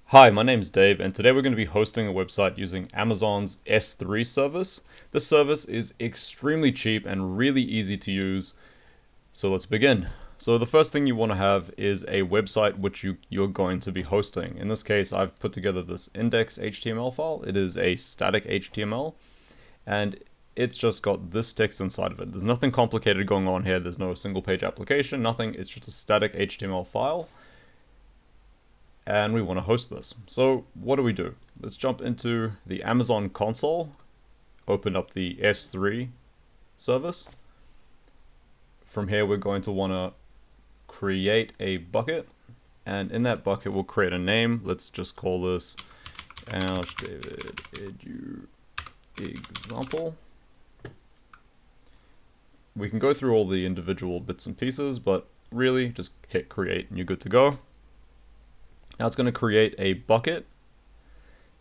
Hi, my name's Dave, and today we're going to be hosting a website using Amazon's S3 service. This service is extremely cheap and really easy to use, so let's begin. So the first thing you want to have is a website which you're going to be hosting. In this case, I've put together this index HTML file. It is a static HTML, and it's just got this text inside of it. There's nothing complicated going on here. There's no single page application, nothing. It's just a static HTML file. And we want to host this. So what do? Let's jump into the Amazon console, open up the S3 service. From here, we're going to want to create a bucket, and in that bucket, we'll create a name. Let's just call this Ash David Edu Example. We can go through all the individual bits and pieces, but really just hit create and you're good to go. Now it's going to create a bucket.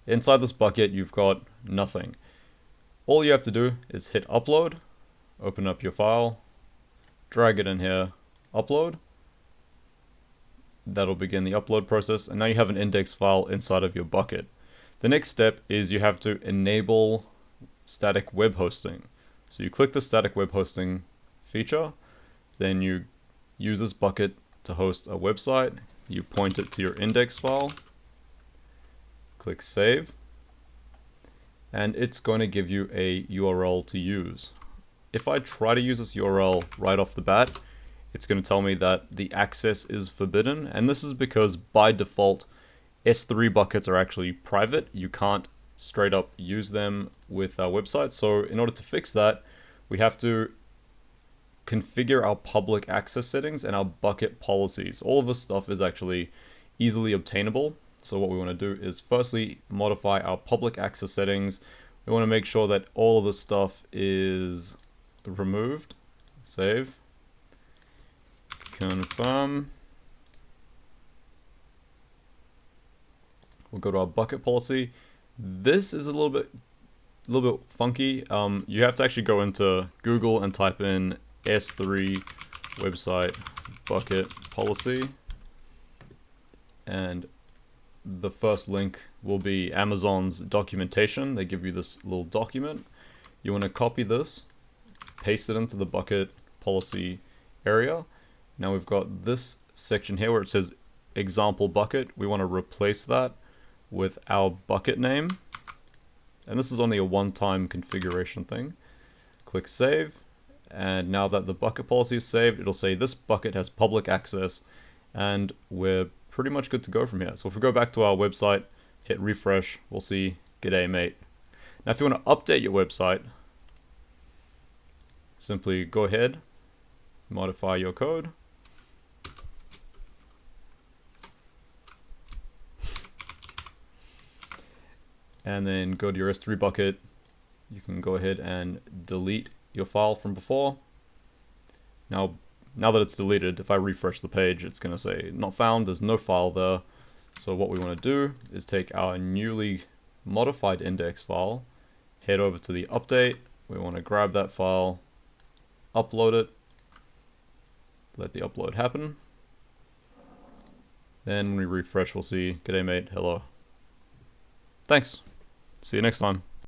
Inside this bucket, you've got nothing. All you have to do is hit upload, open up your file, drag it in here, upload. That'll begin the upload process, and now you have an index file inside of your bucket. The next step is you have to enable static web hosting. So you click the static web hosting feature, then you use this bucket to host a website. You point it to your index file, click save, and it's going to give you a URL to use. If I try to use this URL right off the bat, it's going to tell me that the access is forbidden, and this is because by default S3 buckets are actually private. You can't straight up use them with our website. So in order to fix that, we have to configure our public access settings and our bucket policies. All of this stuff is actually easily obtainable. So what we want to do is firstly modify our public access settings. We want to make sure that all of this stuff is removed. Save. Confirm. We'll go to our bucket policy. This is a little bit funky. You have to actually go into Google and type in S3 website bucket policy, and the first link will be Amazon's documentation. They give you this little document. You want to copy this, paste it into the bucket policy area. Now we've got this section here where it says example bucket. We want to replace that with our bucket name, and this is only a one-time configuration thing. Click save. And now that the bucket policy is saved, it'll say this bucket has public access, and we're pretty much good to go from here. So if we go back to our website, hit refresh, we'll see "G'day mate." Now if you want to update your website, simply go ahead, modify your code. And then go to your S3 bucket. You can go ahead and delete your file from before. Now that it's deleted, if I refresh the page, it's going to say not found. There's no file there. So what we want to do is take our newly modified index file, head over to the update. We want to grab that file, upload it, let the upload happen. Then when we refresh, we'll see "G'day mate, hello." Thanks. See you next time.